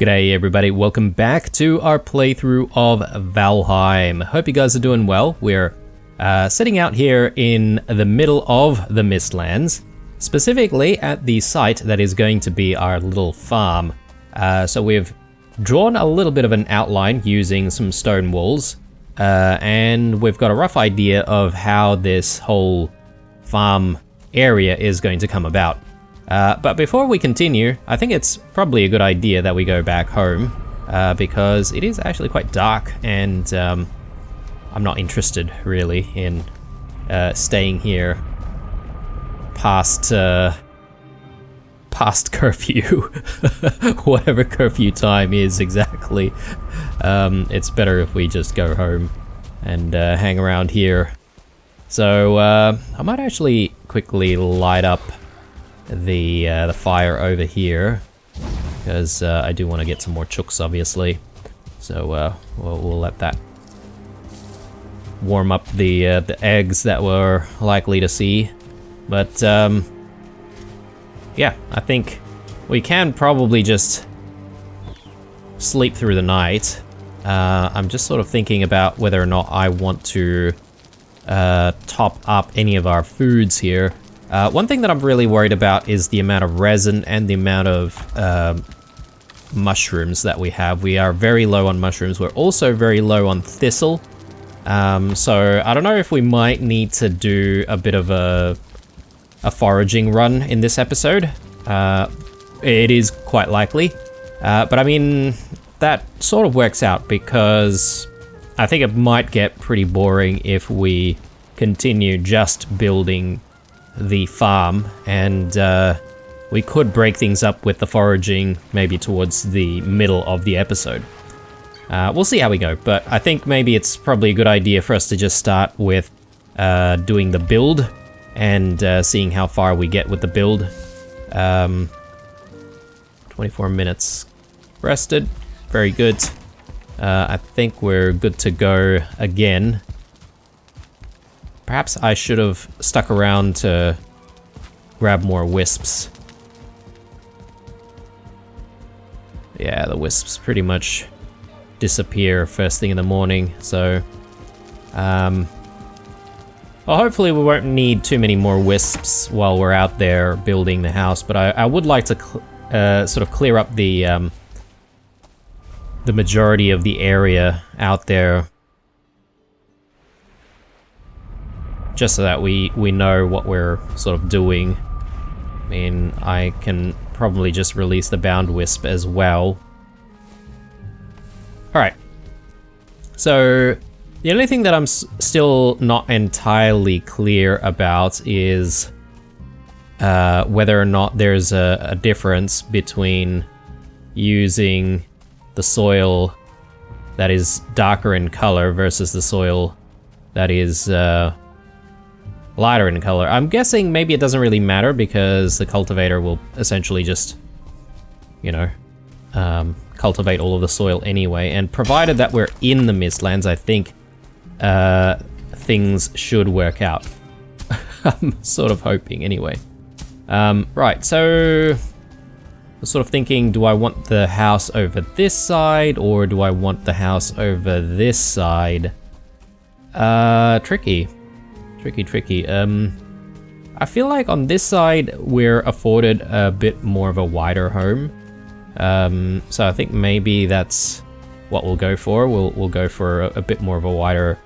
G'day everybody, welcome back to our playthrough of Valheim. Hope you guys are doing well. We're sitting out here in the middle of the Mistlands, specifically at the site that is going to be our little farm. So we've drawn a little bit of an outline using some stone walls, and we've got a rough idea of how this whole farm area is going to come about. But before we continue, I think it's probably a good idea that we go back home, because it is actually quite dark, and I'm not interested really in staying here past curfew, whatever curfew time is exactly. It's better if we just go home and hang around here. So I might actually quickly light up the fire over here, because I do want to get some more chooks, obviously. So we'll let that warm up the eggs that we're likely to see. But yeah, I think we can probably just sleep through the night. I'm just sort of thinking about whether or not I want to top up any of our foods here. One thing that I'm really worried about is the amount of resin and the amount of mushrooms that we have. We are very low on mushrooms. We're also very low on thistle. So I don't know if we might need to do a bit of a foraging run in this episode. It is quite likely. But I mean, that sort of works out because I think it might get pretty boring if we continue just building the farm, and we could break things up with the foraging maybe towards the middle of the episode. We'll see how we go, but I think maybe it's probably a good idea for us to just start with doing the build and seeing how far we get with the build. 24 minutes rested, very good. I think we're good to go again. Perhaps I should have stuck around to grab more wisps. Yeah, the wisps pretty much disappear first thing in the morning, so well, hopefully we won't need too many more wisps while we're out there building the house, but I would like to sort of clear up the majority of the area out there, just so that we know what we're sort of doing. I mean, I can probably just release the bound wisp as well. Alright, so the only thing that I'm still not entirely clear about is whether or not there's a difference between using the soil that is darker in color versus the soil that is lighter in color. I'm guessing maybe it doesn't really matter because the cultivator will essentially just, you know, cultivate all of the soil anyway, and provided that we're in the Mistlands, I think things should work out. I'm sort of hoping anyway. Right, so I'm sort of thinking, do I want the house over this side or do I want the house over this side? Tricky. I feel like on this side we're afforded a bit more of a wider home. So I think maybe that's what we'll go for. We'll go for a bit more of a wider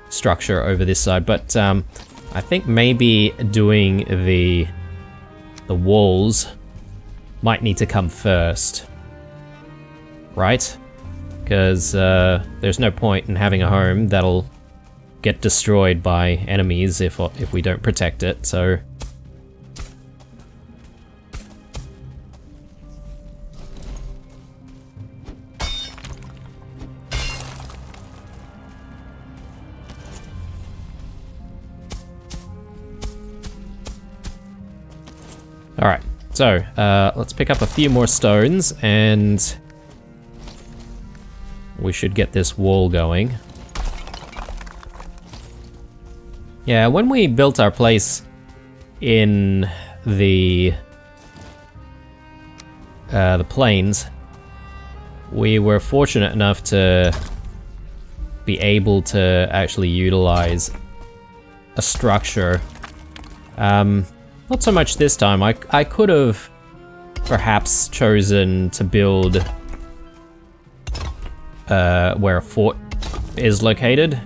structure over this side, but I think maybe doing the walls might need to come first, right? Because there's no point in having a home that'll get destroyed by enemies if we don't protect it, so alright, so let's pick up a few more stones and we should get this wall going. Yeah, when we built our place in the plains, we were fortunate enough to be able to actually utilize a structure. Not so much this time. I could have perhaps chosen to build where a fort is located.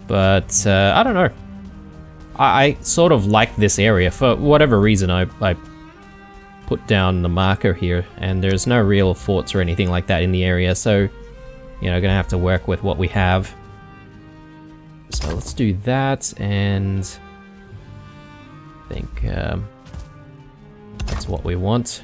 But I don't know. I sort of like this area. For whatever reason, I put down the marker here, and there's no real forts or anything like that in the area, so, you know, gonna have to work with what we have. So let's do that, and I think that's what we want.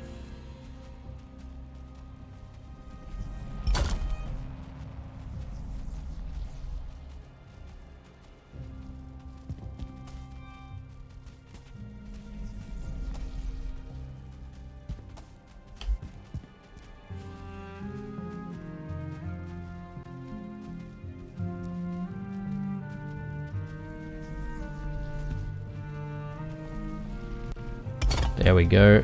There we go.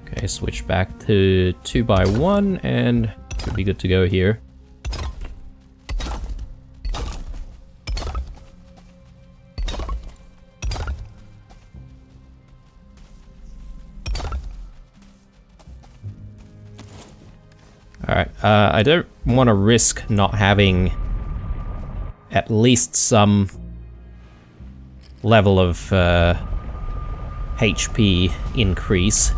Okay, switch back to 2x1 and should be good to go here. Alright, I don't want to risk not having at least some level of HP increase.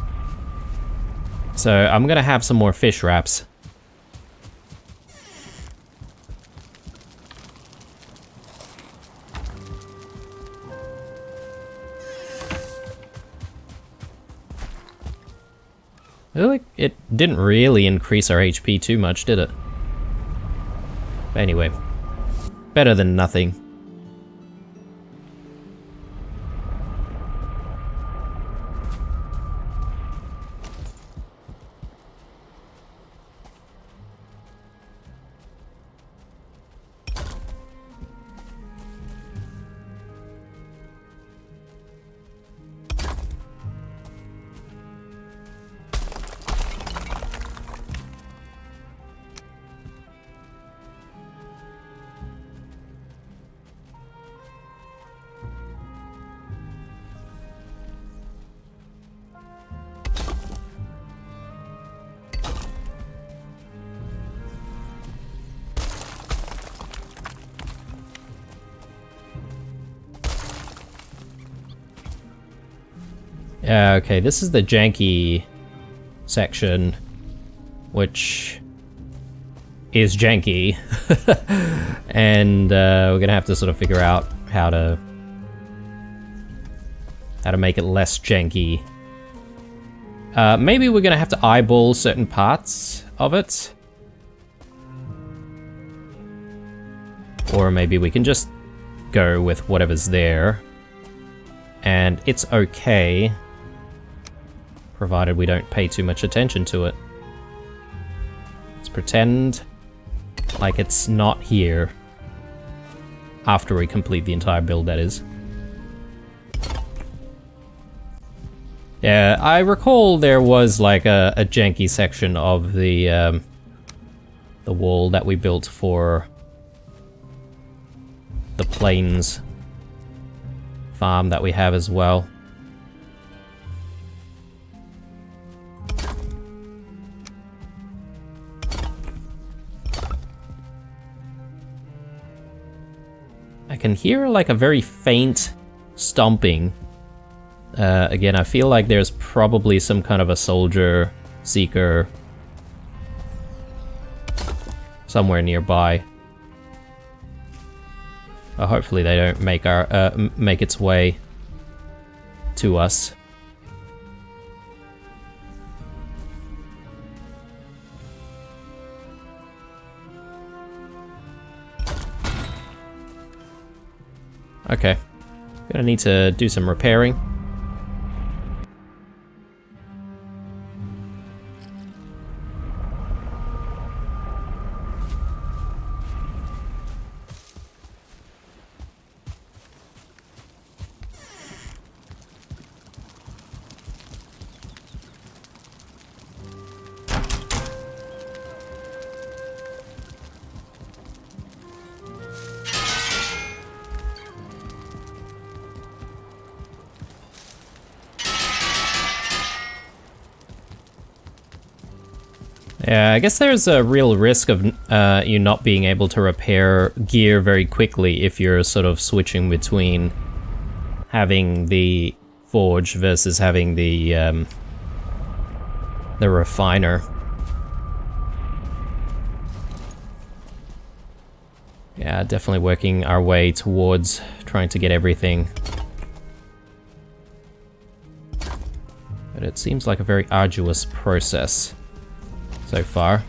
So I'm gonna have some more fish wraps. I feel like it didn't really increase our HP too much, did it? But anyway, better than nothing. Yeah, okay, this is the janky section, which is janky, and we're gonna have to sort of figure out how to make it less janky. Maybe we're gonna have to eyeball certain parts of it, or maybe we can just go with whatever's there, and it's okay, provided we don't pay too much attention to it. Let's pretend like it's not here after we complete the entire build, that is. Yeah, I recall there was like a janky section of the wall that we built for the plains farm that we have as well. I can hear like a very faint stomping. Again, I feel like there's probably some kind of a soldier seeker somewhere nearby. Hopefully they don't make its way to us. Okay. Gonna need to do some repairing. Yeah, I guess there's a real risk of you not being able to repair gear very quickly if you're sort of switching between having the forge versus having the refiner. Yeah, definitely working our way towards trying to get everything. But it seems like a very arduous process so far.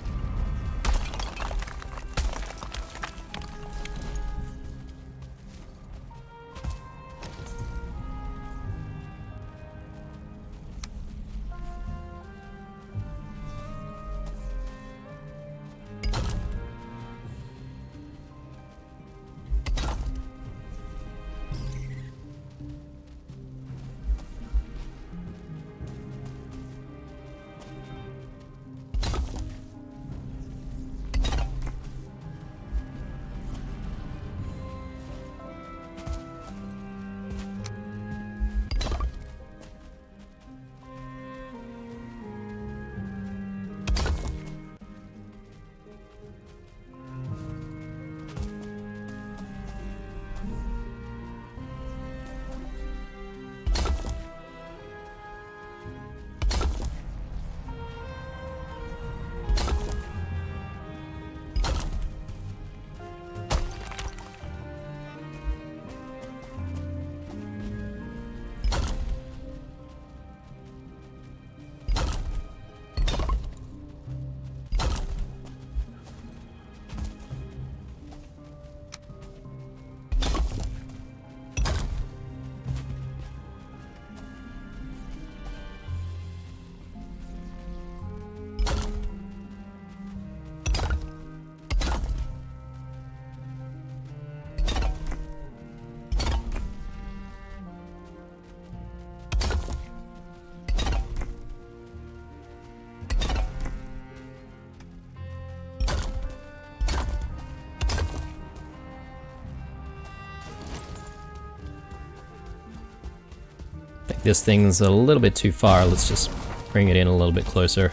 This thing's a little bit too far. Let's just bring it in a little bit closer.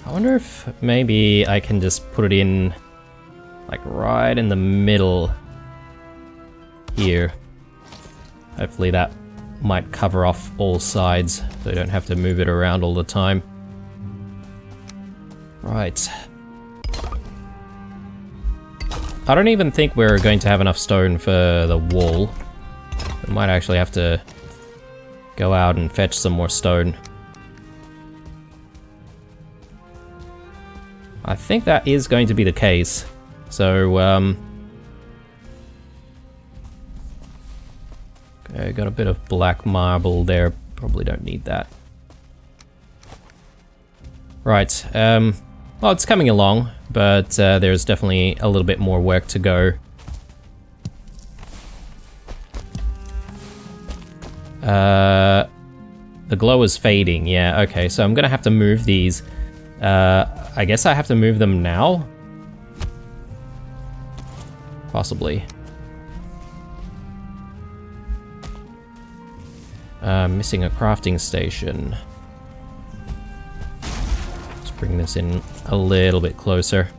I wonder if maybe I can just put it in like right in the middle here. Hopefully that might cover off all sides so I don't have to move it around all the time. Right. I don't even think we're going to have enough stone for the wall. We might actually have to go out and fetch some more stone. I think that is going to be the case. So, okay, got a bit of black marble there. Probably don't need that. Right, well, it's coming along, but there's definitely a little bit more work to go. The glow is fading, yeah, okay, so I'm gonna have to move these. I guess I have to move them now? Possibly. Missing a crafting station. Let's bring this in a little bit closer.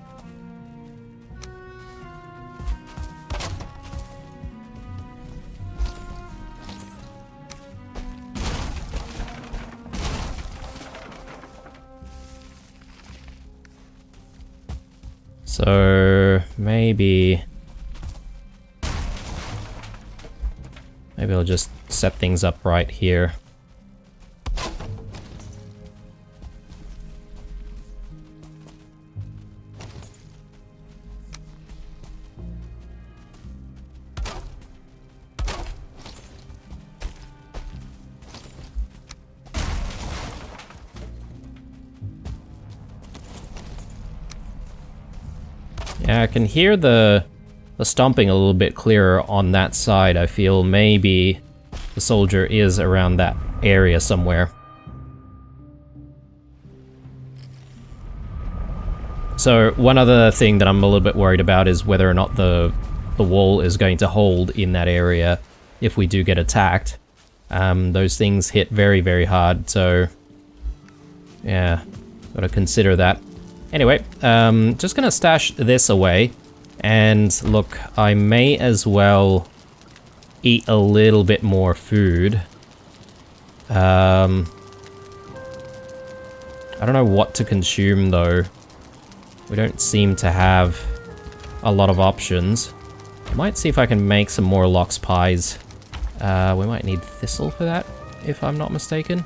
So maybe I'll just set things up right here. Yeah, I can hear the stomping a little bit clearer on that side. I feel maybe the soldier is around that area somewhere. So one other thing that I'm a little bit worried about is whether or not the wall is going to hold in that area if we do get attacked. Those things hit very, very hard, so yeah, gotta consider that. Anyway, just gonna stash this away, and look, I may as well eat a little bit more food. I don't know what to consume though. We don't seem to have a lot of options. I might see if I can make some more lox pies. We might need thistle for that, if I'm not mistaken.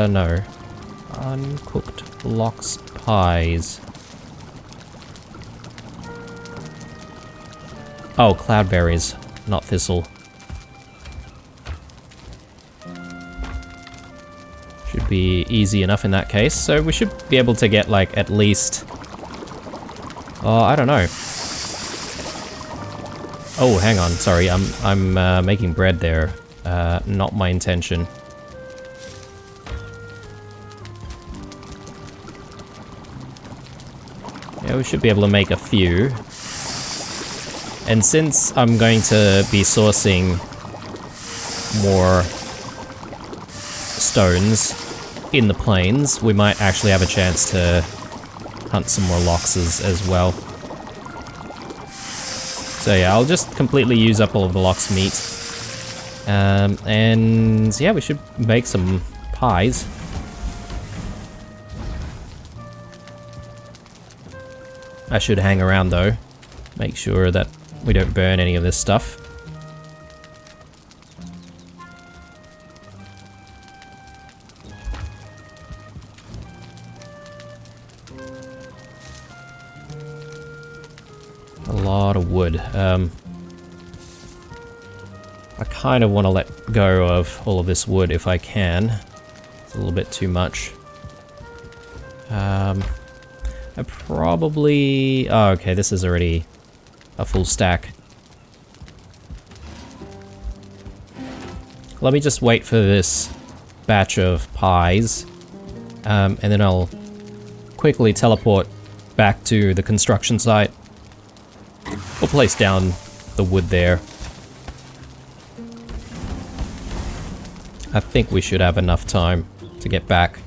No. Uncooked lox pies. Oh, cloudberries, not thistle. Should be easy enough in that case. So we should be able to get like at least... Oh, I don't know. Oh, hang on. Sorry, I'm making bread there. Not my intention. Yeah, we should be able to make a few. And since I'm going to be sourcing more stones in the plains, we might actually have a chance to hunt some more loxes as well. So yeah, I'll just completely use up all of the lox meat. And yeah, we should make some pies. I should hang around though, make sure that we don't burn any of this stuff. A lot of wood. I kind of want to let go of all of this wood if I can. It's a little bit too much. I probably... Oh, okay, this is already a full stack. Let me just wait for this batch of pies, and then I'll quickly teleport back to the construction site. We'll place down the wood there. I think we should have enough time to get back.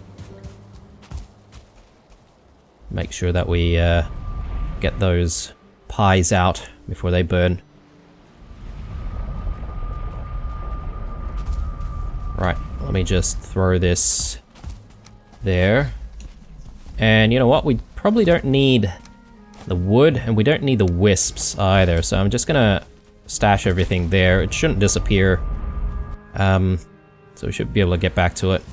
Make sure that we get those pies out before they burn. Right, let me just throw this there. And you know what? We probably don't need the wood, and we don't need the wisps either, so I'm just gonna stash everything there. It shouldn't disappear. So we should be able to get back to it.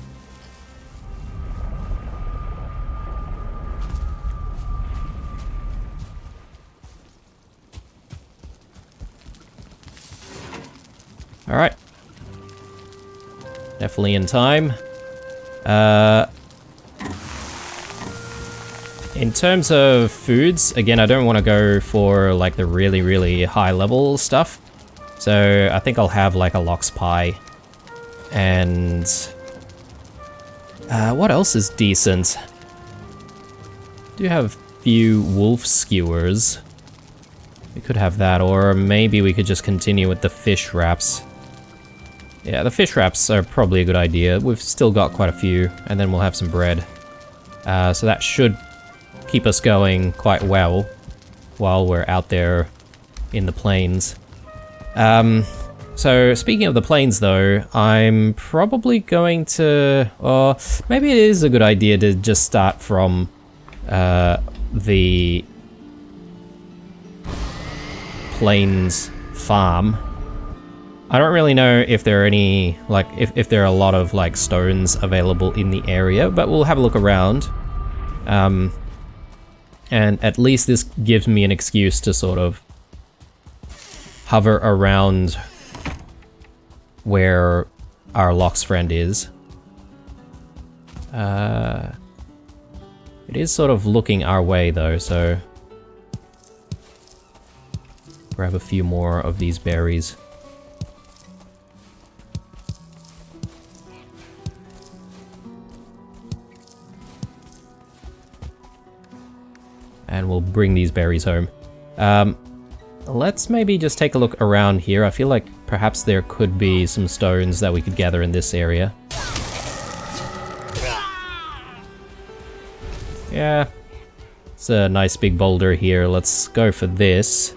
Alright. Definitely in time. In terms of foods, again, I don't want to go for like the really, really high level stuff. So I think I'll have like a lox pie. And what else is decent? Do have a few wolf skewers. We could have that, or maybe we could just continue with the fish wraps. Yeah, the fish wraps are probably a good idea. We've still got quite a few, and then we'll have some bread. So that should keep us going quite well while we're out there in the plains. So speaking of the plains though, I'm probably going to... Or maybe it is a good idea to just start from the plains farm. I don't really know if there are any, like, if there are a lot of, like, stones available in the area, but we'll have a look around. And at least this gives me an excuse to sort of hover around where our Lox friend is. It is sort of looking our way though, so... grab a few more of these berries. And we'll bring these berries home. Let's maybe just take a look around here. I feel like perhaps there could be some stones that we could gather in this area. Yeah, it's a nice big boulder here. Let's go for this.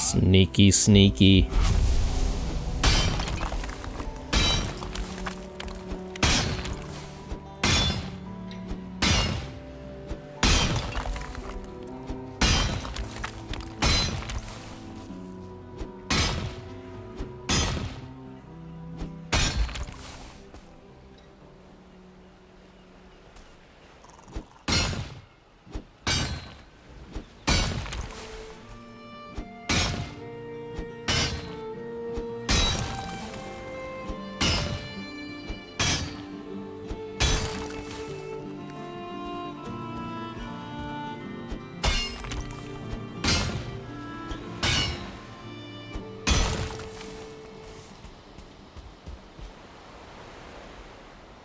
Sneaky, sneaky.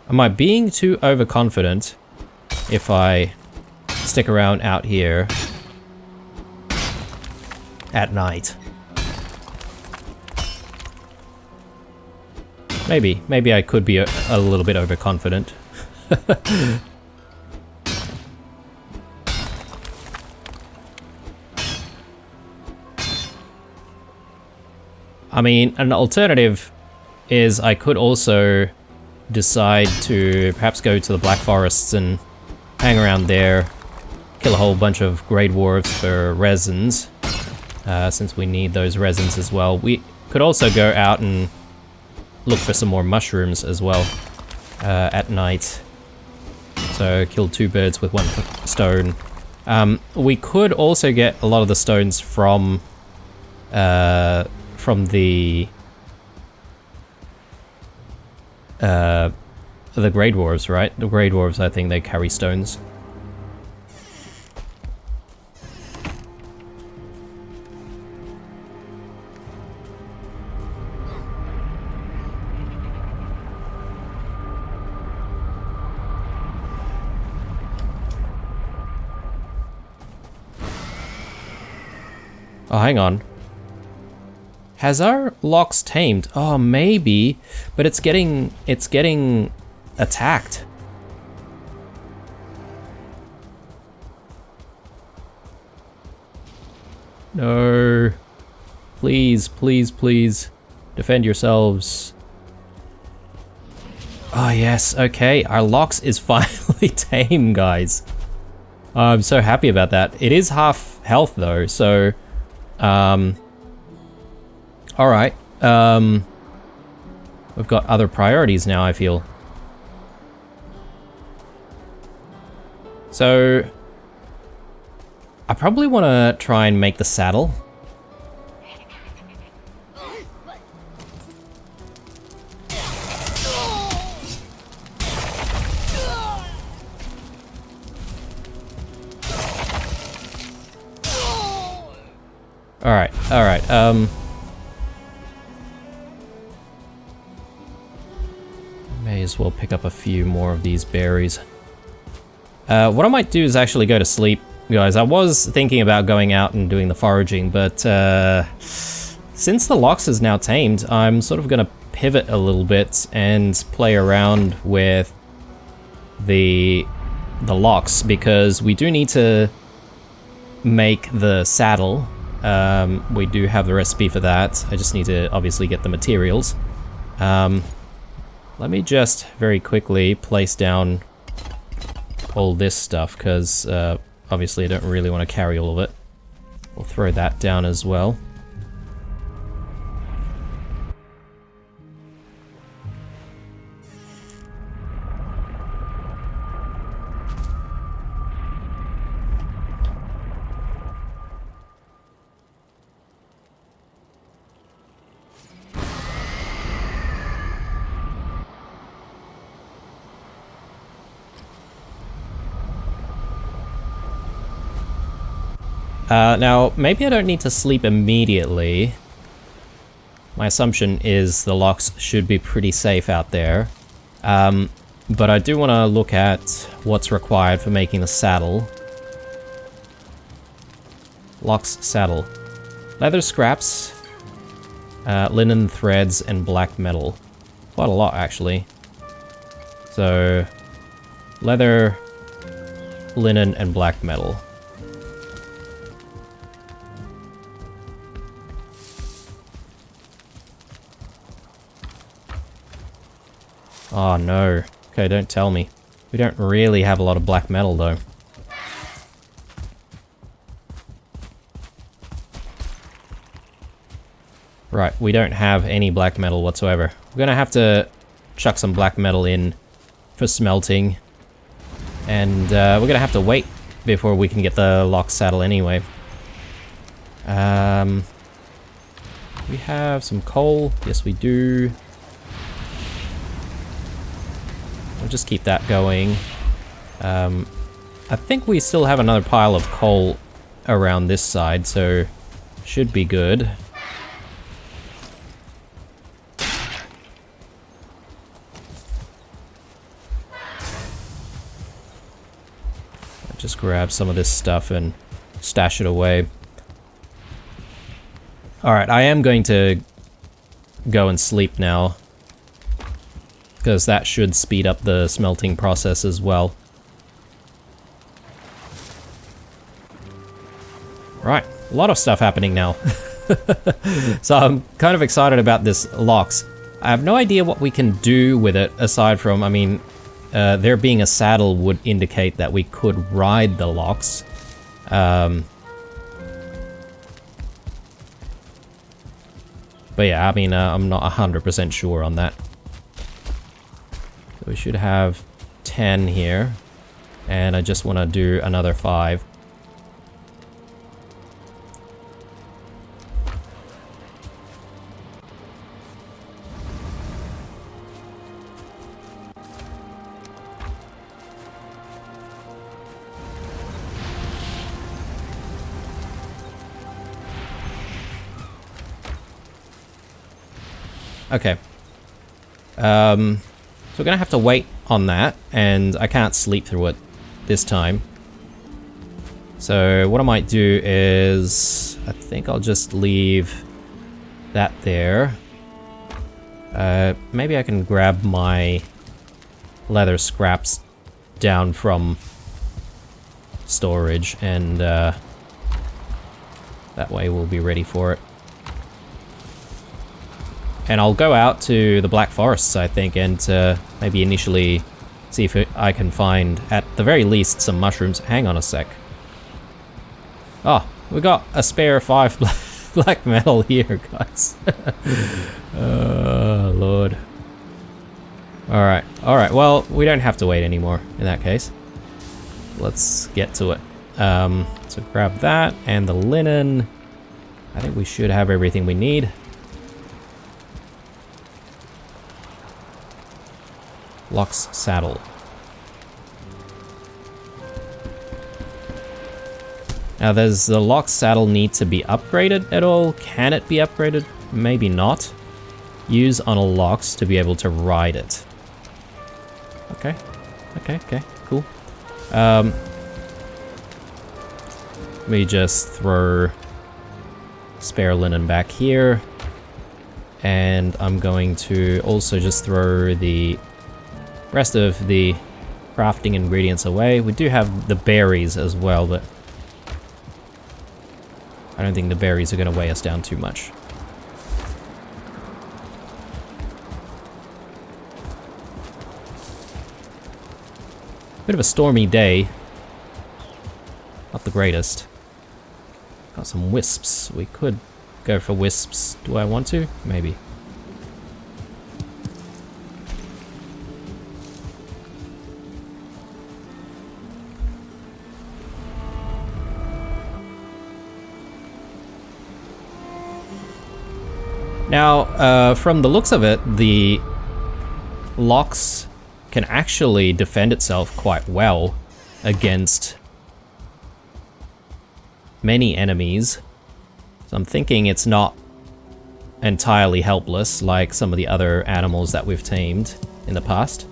Am I being too overconfident if I stick around out here at night? Maybe I could be a little bit overconfident. I mean, an alternative is I could also decide to perhaps go to the Black Forests and hang around there, kill a whole bunch of Grey Dwarves for resins, since we need those resins as well. We could also go out and look for some more mushrooms as well at night. So kill two birds with one stone. We could also get a lot of the stones from the Grey Dwarves, right? The Grey Dwarves, I think they carry stones. Oh, hang on. Has our Lox tamed? Oh, maybe, but it's getting attacked. No. Please, please, please. Defend yourselves. Oh, yes, okay. Our Lox is finally tame, guys. I'm so happy about that. It is half health, though, so... Alright, we've got other priorities now, I feel. So, I probably want to try and make the saddle. Alright, may as well pick up a few more of these berries. What I might do is actually go to sleep, guys. I was thinking about going out and doing the foraging, but since the Lox is now tamed, I'm sort of going to pivot a little bit and play around with the Lox, because we do need to make the saddle. We do have the recipe for that. I just need to obviously get the materials. Let me just very quickly place down all this stuff, because obviously I don't really want to carry all of it. We'll throw that down as well. Now, maybe I don't need to sleep immediately. My assumption is the locks should be pretty safe out there. But I do want to look at what's required for making the saddle. Locks saddle. Leather scraps, linen threads, and black metal. Quite a lot, actually. So, leather, linen, and black metal. Oh no. Okay, don't tell me. We don't really have a lot of black metal though. Right, we don't have any black metal whatsoever. We're gonna have to chuck some black metal in for smelting. And we're gonna have to wait before we can get the lock saddle anyway. We have some coal. Yes, we do. We'll just keep that going. I think we still have another pile of coal around this side, so should be good. I'll just grab some of this stuff and stash it away. Alright, I am going to go and sleep now, because that should speed up the smelting process as well. Right, a lot of stuff happening now. So I'm kind of excited about this locks. I have no idea what we can do with it, aside from, I mean, there being a saddle would indicate that we could ride the locks. But yeah, I mean, I'm not 100% sure on that. So we should have 10 here, and I just want to do another 5. Okay. So we're gonna have to wait on that, and I can't sleep through it this time. So what I might do is, I think I'll just leave that there. Maybe I can grab my leather scraps down from storage, and that way we'll be ready for it. And I'll go out to the Black Forests, I think, and maybe initially see if I can find, at the very least, some mushrooms. Hang on a sec. Oh, we got a spare 5 black metal here, guys. Oh, Lord. Alright, alright, well, we don't have to wait anymore in that case. Let's get to it. So grab that, and the linen. I think we should have everything we need. Locks saddle. Now, does the Locks saddle need to be upgraded at all? Can it be upgraded? Maybe not. Use on a Locks to be able to ride it. Okay. Okay, cool. Let me just throw spare linen back here. And I'm going to also just throw the rest of the crafting ingredients away. We do have the berries as well, but I don't think the berries are going to weigh us down too much. Bit of a stormy day. Not the greatest. Got some wisps. We could go for wisps. Do I want to? Maybe. Now, from the looks of it, the Lox can actually defend itself quite well against many enemies. So I'm thinking it's not entirely helpless like some of the other animals that we've tamed in the past.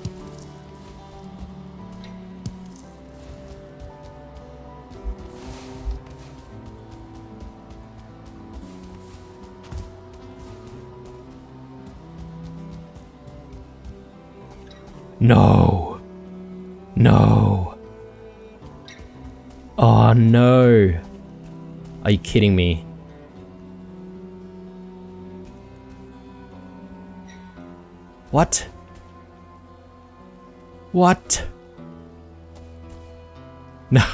No. No. Oh no. Are you kidding me? What? What? No.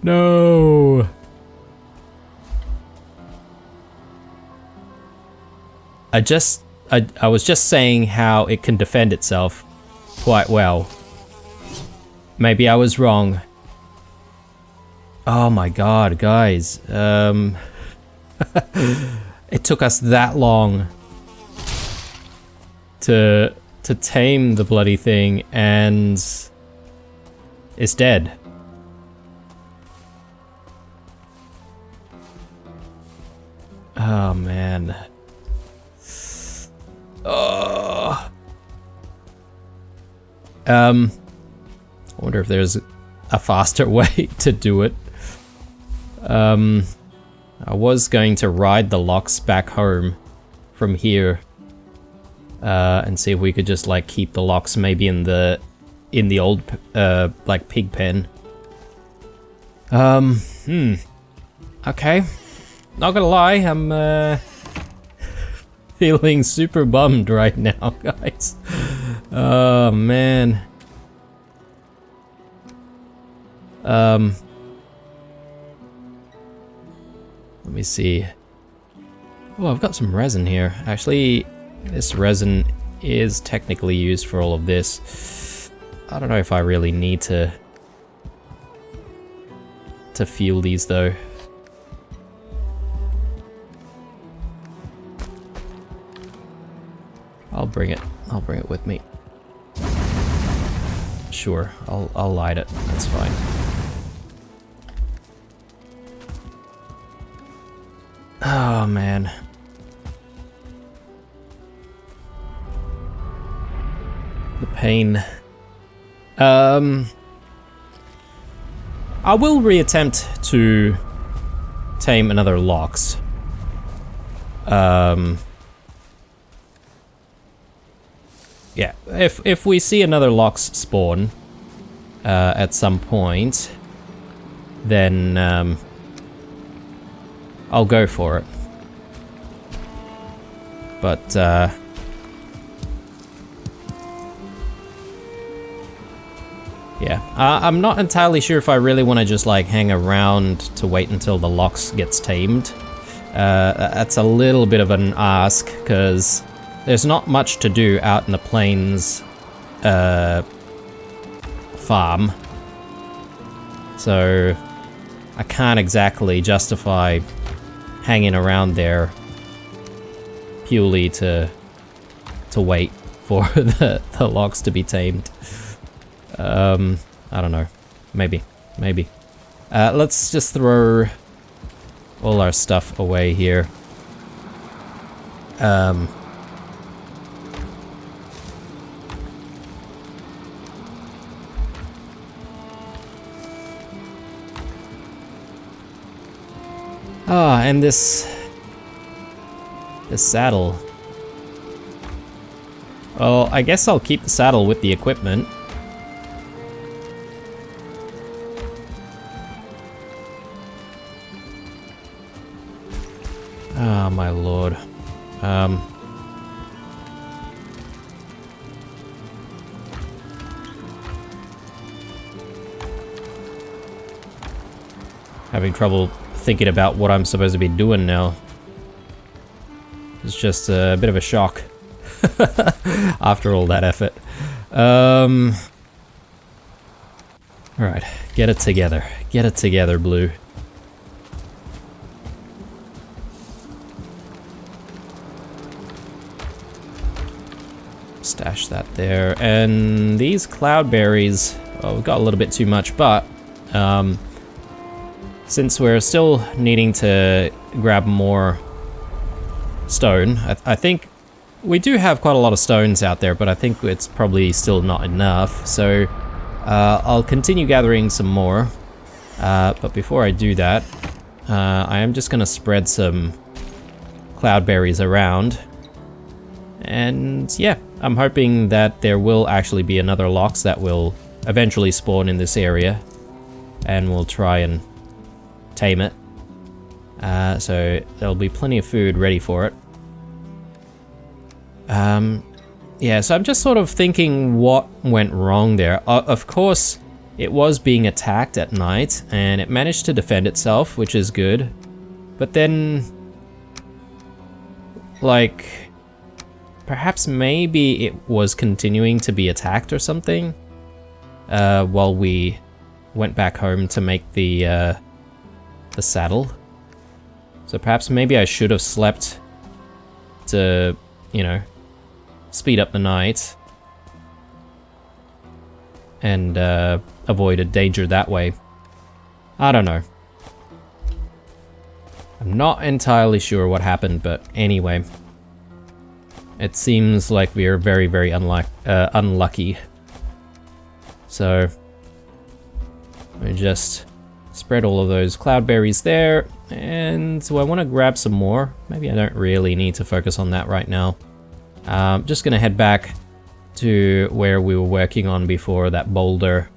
No. I was just saying how it can defend itself quite well. Maybe I was wrong. Oh my god, guys. It took us that long to tame the bloody thing, and it's dead. Oh man. Oh. I wonder if there's a faster way to do it. I was going to ride the Lox back home from here, and see if we could just like keep the Lox maybe in the old like pig pen. Okay. Not gonna lie, I'm feeling super bummed right now, guys. Oh man. Let me see. Oh, I've got some resin here. Actually, this resin is technically used for all of this. I don't know if I really need to fuel these though. I'll bring it with me. Sure, I'll light it. That's fine. Oh man. The pain. I will reattempt to tame another Lox. Yeah, if we see another Lox spawn at some point, then I'll go for it. But yeah, I'm not entirely sure if I really want to just like hang around to wait until the Lox gets tamed. That's a little bit of an ask, because there's not much to do out in the plains farm. So I can't exactly justify hanging around there purely to wait for the Lox to be tamed. I don't know. Maybe. Let's just throw all our stuff away here. Ah, and this saddle. Well, I guess I'll keep the saddle with the equipment. Oh my lord. Having trouble thinking about what I'm supposed to be doing now. It's just a bit of a shock after all that effort. Alright, get it together. Get it together, Blue. Stash that there. And these cloudberries, well, we've got a little bit too much, but since we're still needing to grab more stone, I think we do have quite a lot of stones out there, but I think it's probably still not enough. So I'll continue gathering some more. But before I do that, I am just going to spread some cloudberries around. And yeah, I'm hoping that there will actually be another Lox that will eventually spawn in this area. And we'll try and tame it. So there'll be plenty of food ready for it. Yeah, so I'm just sort of thinking what went wrong there. Of course, it was being attacked at night, and it managed to defend itself, which is good. But then, like, perhaps maybe it was continuing to be attacked or something, while we went back home to make the saddle. So perhaps maybe I should have slept to, you know, speed up the night and avoided danger that way. I don't know. I'm not entirely sure what happened, but anyway. It seems like we are very, very unlucky. So we just spread all of those cloudberries there, and so I want to grab some more. Maybe I don't really need to focus on that right now. Just gonna head back to where we were working on before, that boulder,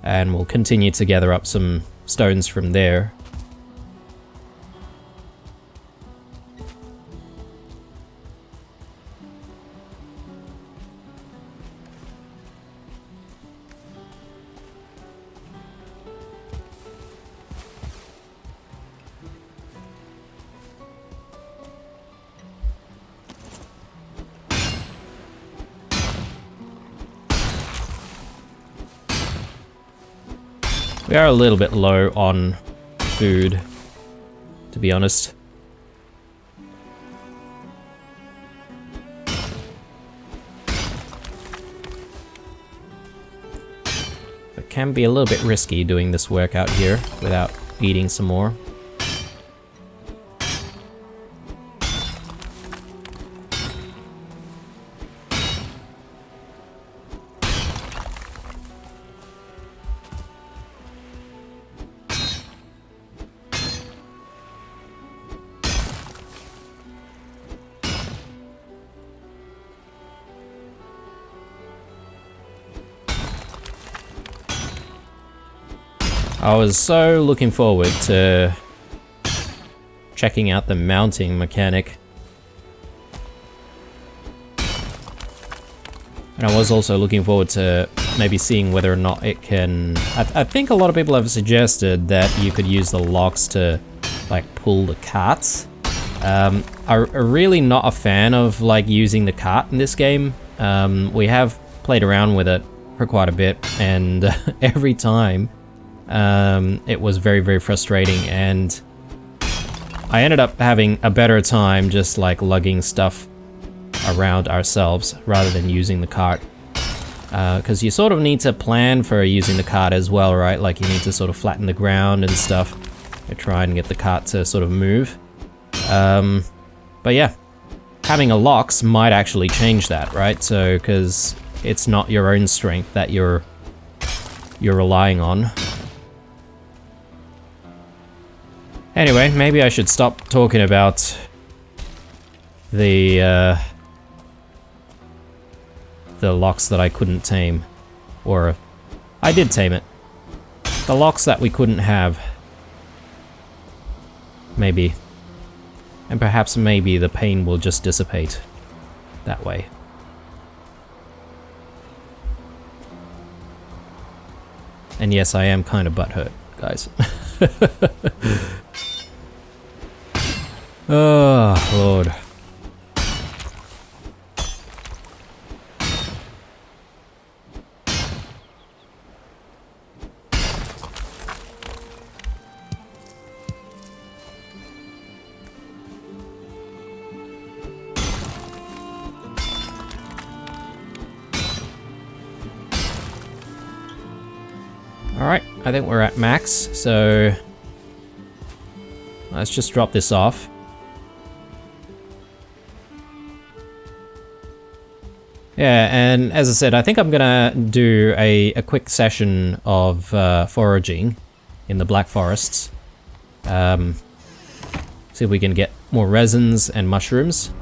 and we'll continue to gather up some stones from there. We are a little bit low on food, to be honest. It can be a little bit risky doing this work out here without eating some more. I was so looking forward to checking out the mounting mechanic. And I was also looking forward to maybe seeing whether or not it can... I think a lot of people have suggested that you could use the locks to, like, pull the carts. I'm really not a fan of, like, using the cart in this game. We have played around with it for quite a bit, and every time it was very, very frustrating, and I ended up having a better time just like lugging stuff around ourselves rather than using the cart. Because you sort of need to plan for using the cart as well, right? Like you need to sort of flatten the ground and stuff to try and get the cart to sort of move. But yeah, having a Lox might actually change that, right? So, because it's not your own strength that you're relying on. Anyway, maybe I should stop talking about the Lox that I couldn't tame. Or, I did tame it. The Lox that we couldn't have. Maybe. And perhaps maybe the pain will just dissipate that way. And yes, I am kind of butthurt, guys. Oh, Lord. Alright, I think we're at max, so let's just drop this off. Yeah, and as I said, I think I'm gonna do a quick session of foraging in the Black Forests. See if we can get more resins and mushrooms.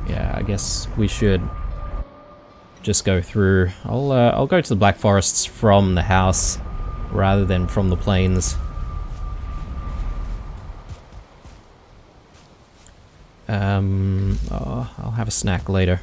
Yeah, I guess we should just go through. I'll go to the Black Forests from the house rather than from the plains. Oh, I'll have a snack later.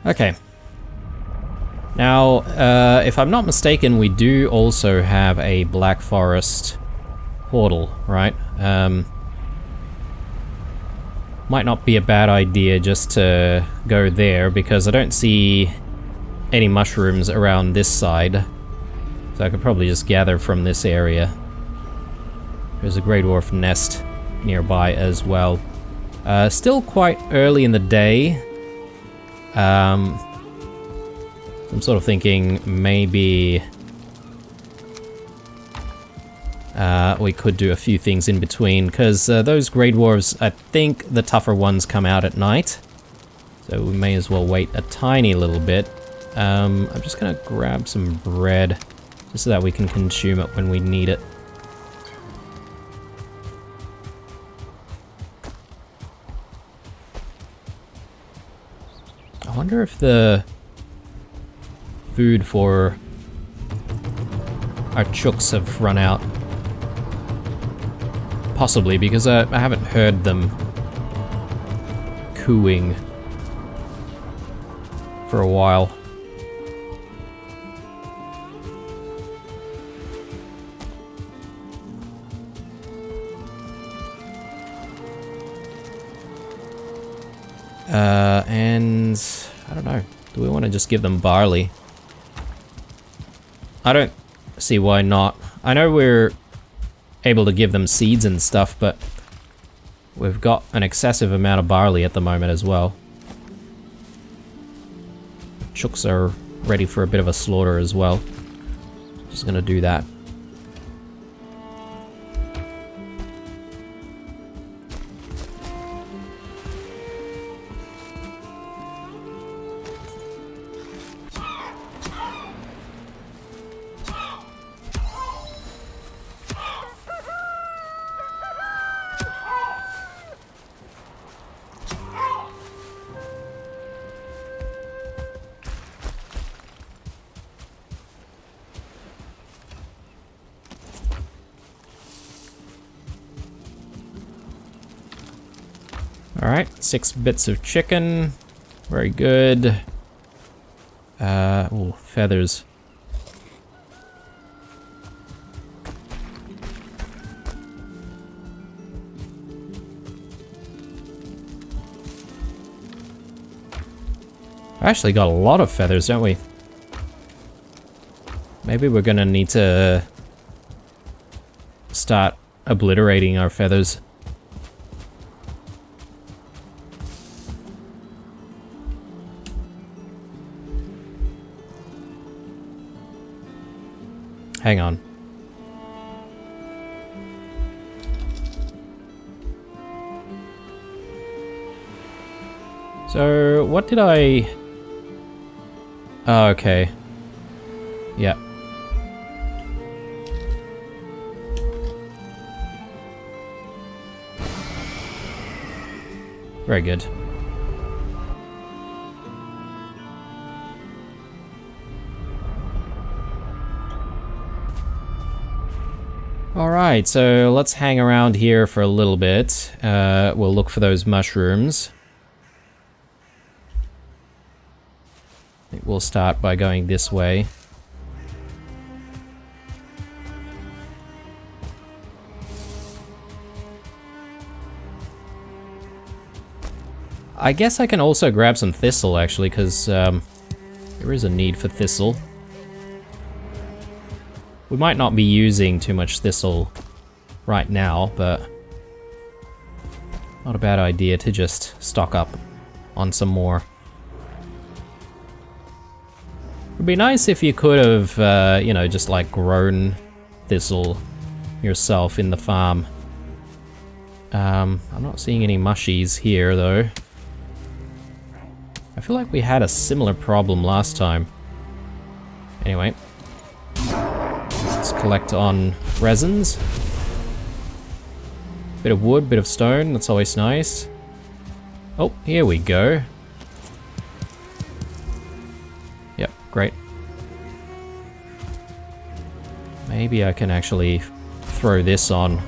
Okay. Now, if I'm not mistaken, we do also have a Black Forest portal, right? Might not be a bad idea just to go there, because I don't see any mushrooms around this side. So I could probably just gather from this area. There's a Grey Dwarf nest nearby as well. Still quite early in the day. I'm sort of thinking maybe we could do a few things in between, because those Grey Dwarves, I think the tougher ones come out at night. So we may as well wait a tiny little bit. I'm just gonna grab some bread, just so that we can consume it when we need it. I wonder if the food for our chooks have run out. Possibly, because I haven't heard them cooing for a while. And I don't know. Do we want to just give them barley? I don't see why not. I know we're able to give them seeds and stuff, but we've got an excessive amount of barley at the moment as well. Chooks are ready for a bit of a slaughter as well. Just gonna do that. Alright, 6 bits of chicken. Very good. Oh, feathers. Actually got a lot of feathers, don't we? Maybe we're gonna need to start obliterating our feathers. Hang on. So, what did I... Oh, okay. Yeah. Very good. Alright, so let's hang around here for a little bit. We'll look for those mushrooms. I think we'll start by going this way. I guess I can also grab some thistle, actually, because there is a need for thistle. We might not be using too much thistle right now, but not a bad idea to just stock up on some more. It'd be nice if you could have, you know, just like grown thistle yourself in the farm. I'm not seeing any mushies here, though. I feel like we had a similar problem last time. Anyway. Let's collect on resins. Bit of wood, bit of stone, that's always nice. Oh, here we go. Yep, great. Maybe I can actually throw this on.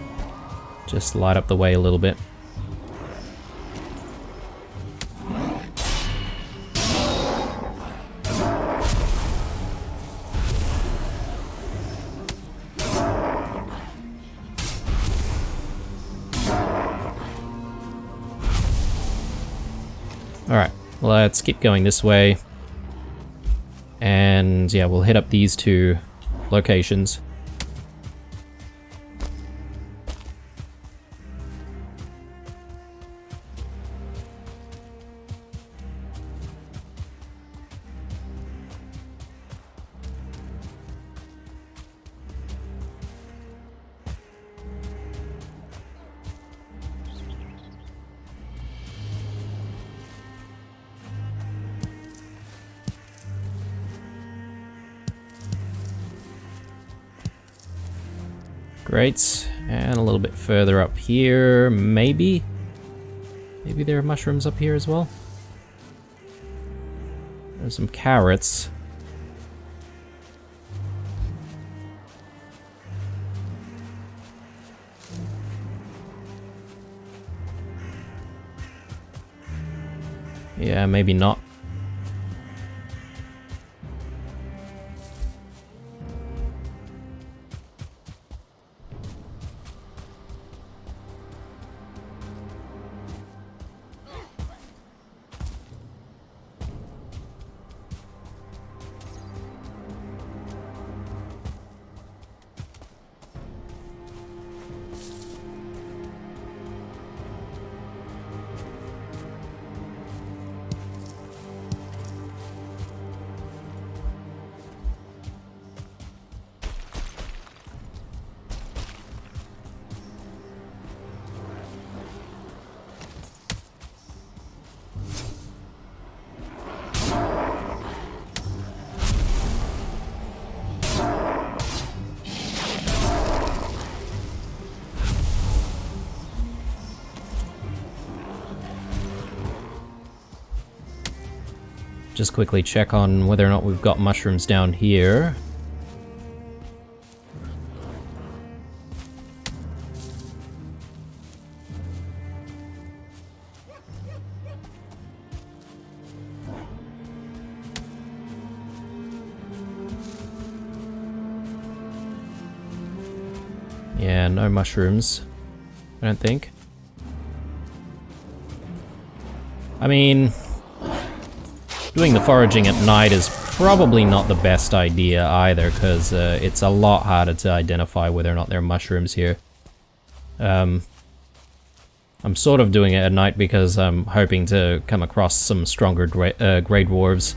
Just light up the way a little bit. Alright, let's keep going this way. And yeah, we'll hit up these two locations. Great, and a little bit further up here, maybe? Maybe there are mushrooms up here as well? There's some carrots. Yeah, maybe not. Just quickly check on whether or not we've got mushrooms down here. Yeah, no mushrooms, I don't think. Doing the foraging at night is probably not the best idea either, because it's a lot harder to identify whether or not there are mushrooms here. I'm sort of doing it at night because I'm hoping to come across some stronger grey dwarves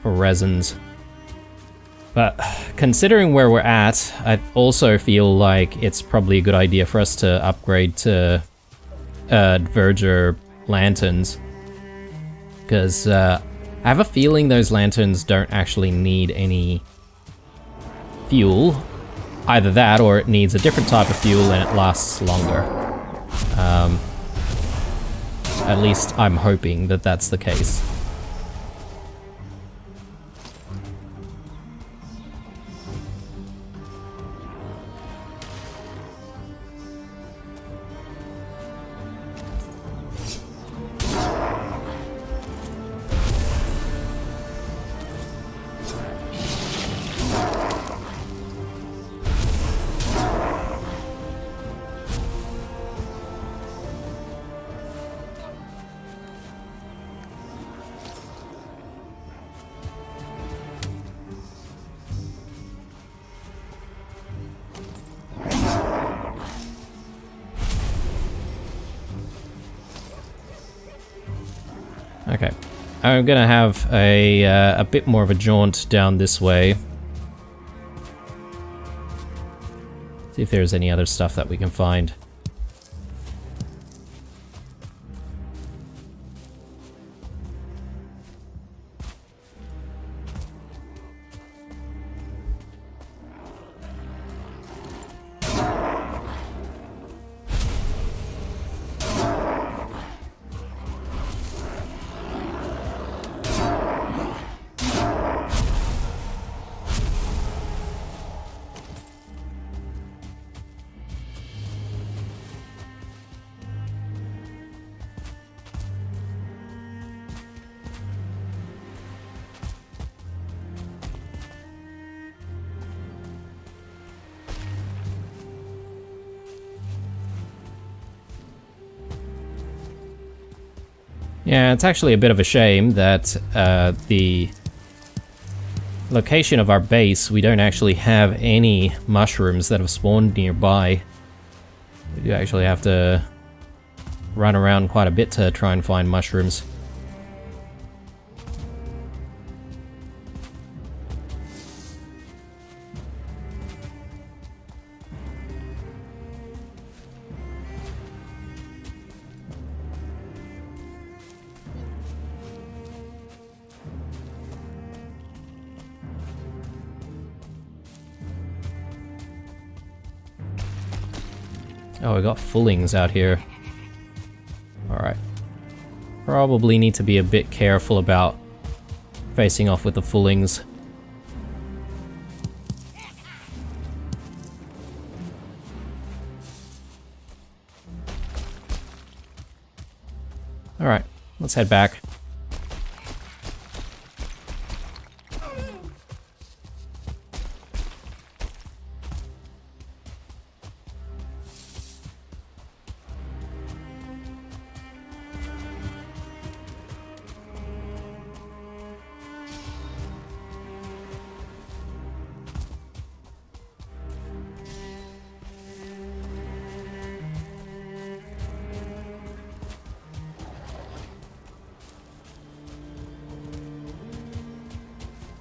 for resins. But considering where we're at, I also feel like it's probably a good idea for us to upgrade to Verger lanterns. Because I have a feeling those lanterns don't actually need any fuel. Either that, or it needs a different type of fuel and it lasts longer. At least I'm hoping that that's the case. Okay, I'm gonna have a bit more of a jaunt down this way. See if there's any other stuff that we can find. Yeah, it's actually a bit of a shame that the location of our base, we don't actually have any mushrooms that have spawned nearby. We do actually have to run around quite a bit to try and find mushrooms. Oh, we got fullings out here. Alright. Probably need to be a bit careful about facing off with the fullings. Alright, let's head back.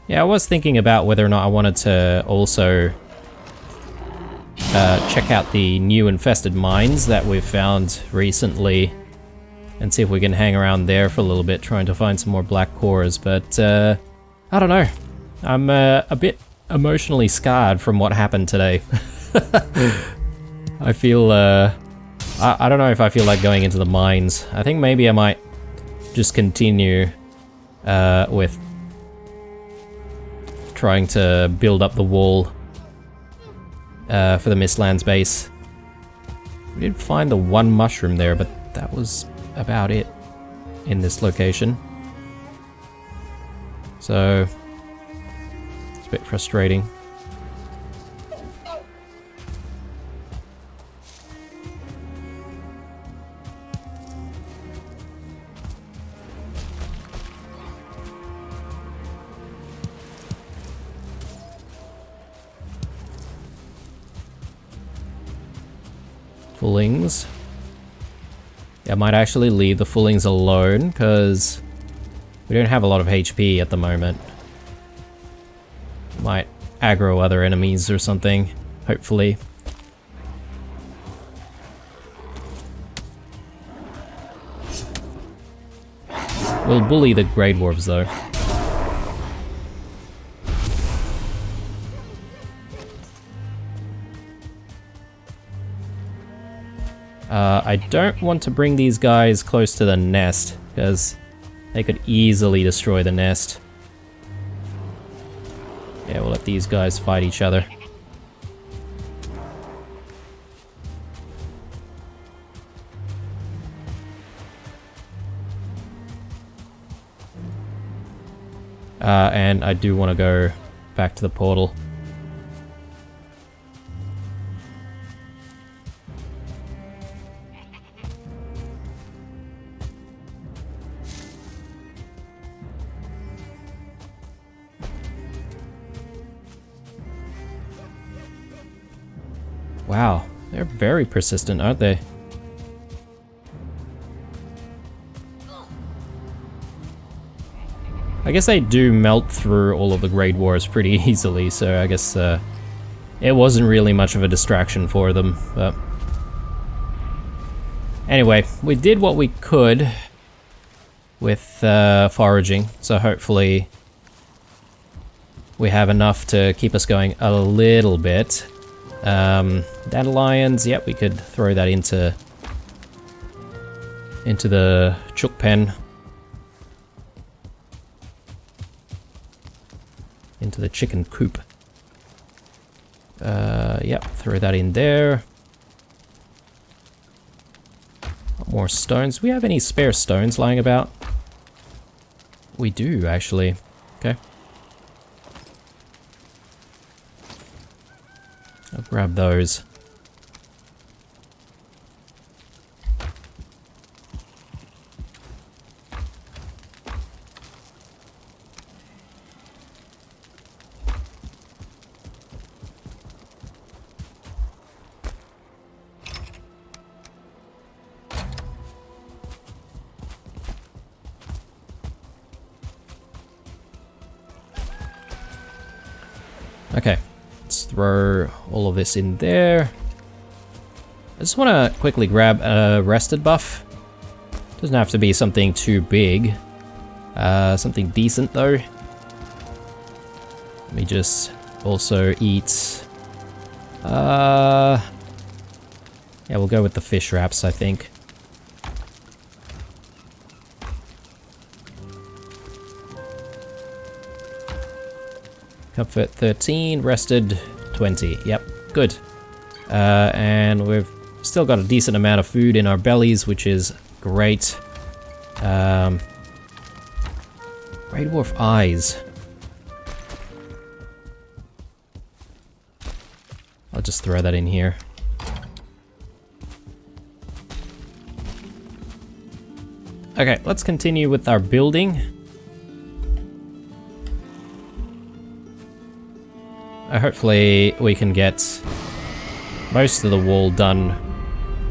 Yeah, I was thinking about whether or not I wanted to also check out the new infested mines that we've found recently and see if we can hang around there for a little bit trying to find some more black cores, but I don't know. I'm a bit emotionally scarred from what happened today. I feel, I don't know if I feel like going into the mines. I think maybe I might just continue with trying to build up the wall for the Mistlands base. We did find the one mushroom there, but that was about it in this location. So it's a bit frustrating. Fullings. Yeah, I might actually leave the fullings alone, because we don't have a lot of HP at the moment. Might aggro other enemies or something, hopefully. We'll bully the Grey Dwarves though. I don't want to bring these guys close to the nest, because they could easily destroy the nest. Yeah, we'll let these guys fight each other. And I do want to go back to the portal. Wow, they're very persistent, aren't they? I guess they do melt through all of the Grey Dwarves pretty easily, so I guess it wasn't really much of a distraction for them, but... Anyway, we did what we could with foraging, so hopefully we have enough to keep us going a little bit. Dandelions, yep, we could throw that into the chook pen. Into the chicken coop. Yep, throw that in there. More stones. Do we have any spare stones lying about? We do, actually. Okay. I'll grab those. Okay, let's throw all of this in there. I just want to quickly grab a rested buff. Doesn't have to be something too big. Something decent though. Let me just also eat... yeah, we'll go with the fish wraps, I think. Comfort 13, rested 20. Yep, good. And we've still got a decent amount of food in our bellies, which is great. Grey Dwarf eyes. I'll just throw that in here. Okay, let's continue with our building. Hopefully we can get most of the wall done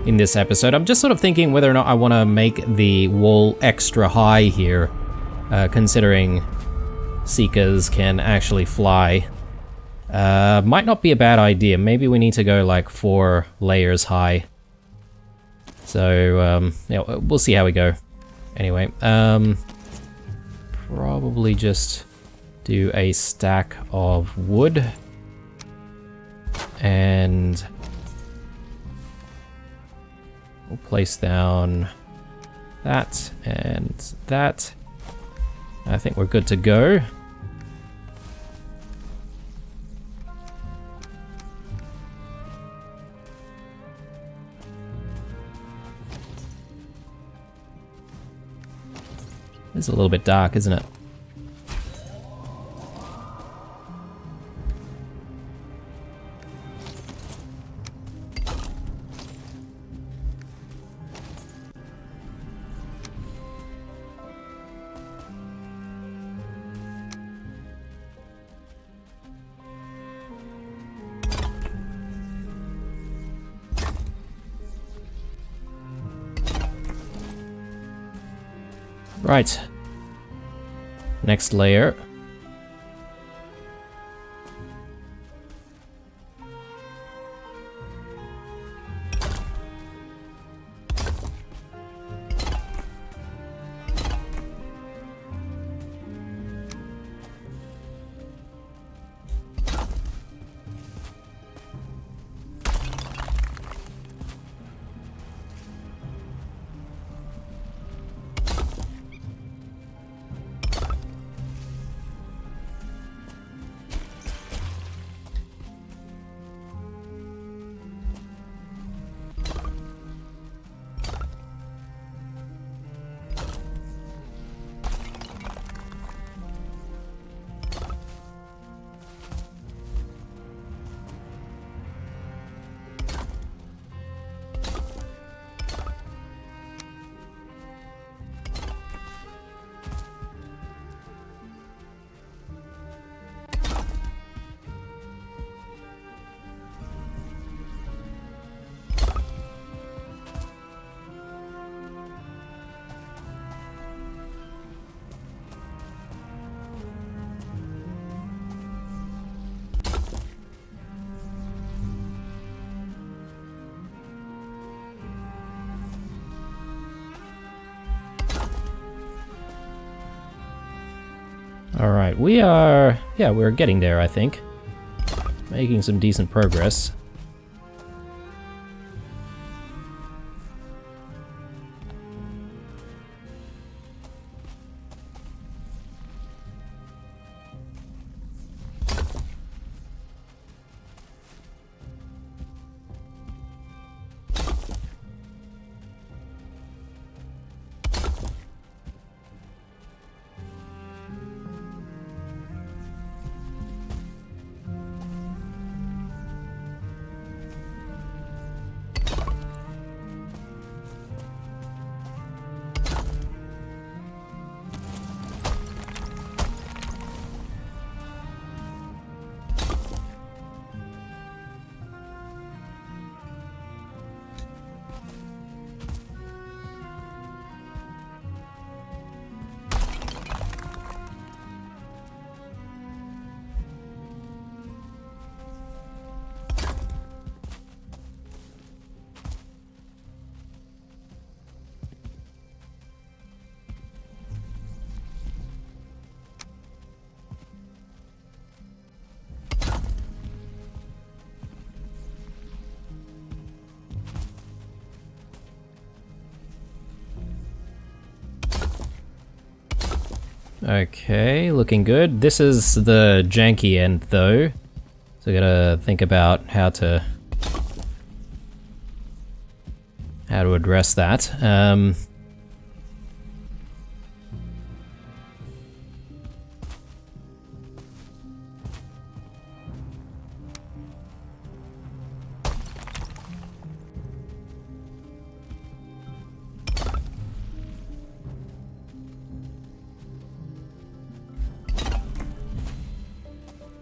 in this episode. I'm just sort of thinking whether or not I want to make the wall extra high here, considering Seekers can actually fly. Might not be a bad idea. Maybe we need to go like 4 layers high. So, yeah, we'll see how we go. Anyway, probably just do a stack of wood. And we'll place down that and that. I think we're good to go. It's a little bit dark, isn't it? Right. Next layer. Alright, we're getting there, I think. Making some decent progress. Okay, looking good. This is the janky end though, so I gotta think about how to address that.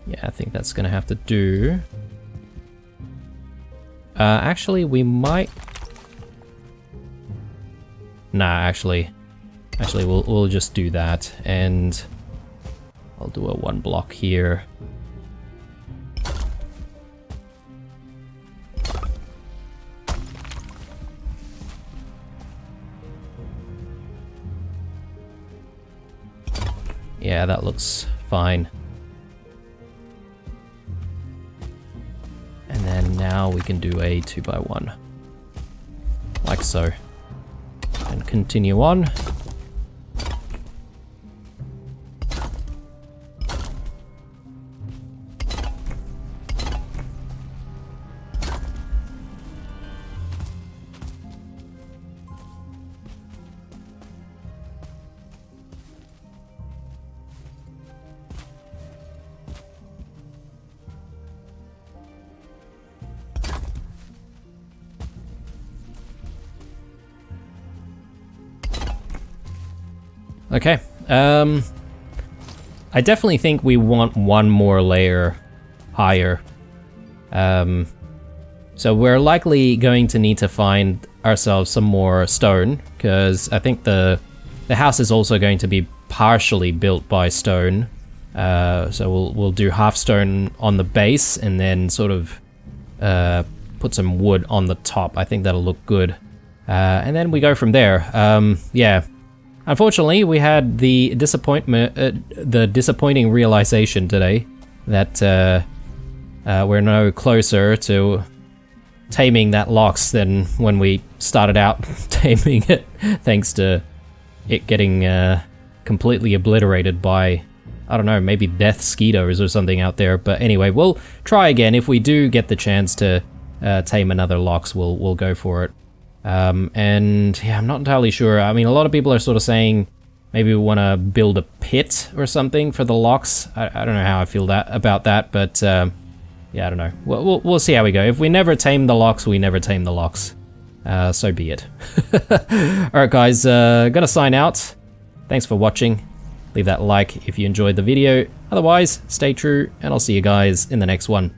Yeah, I think that's gonna have to do. Actually, we might. Nah, actually, we'll just do that, and I'll do a 1 block here. Yeah, that looks fine. And then now we can do a 2x1, like so, and continue on. Okay, I definitely think we want 1 more layer higher. So we're likely going to need to find ourselves some more stone, because I think the the house is also going to be partially built by stone. So we'll do half stone on the base and then sort of put some wood on the top. I think that'll look good. And then we go from there. Yeah. Unfortunately, we had the disappointing realization today that we're no closer to taming that lox than when we started out taming it, thanks to it getting completely obliterated by, I don't know, maybe death skeeters or something out there. But anyway, we'll try again. If we do get the chance to tame another lox, we'll go for it. And yeah, I'm not entirely sure. I mean, a lot of people are sort of saying maybe we want to build a pit or something for the lox. I don't know how I feel about that, but yeah, I don't know. We'll see how we go. If we never tame the lox, we never tame the lox. So be it. Alright guys, gonna sign out. Thanks for watching. Leave that like if you enjoyed the video. Otherwise, stay true, and I'll see you guys in the next one.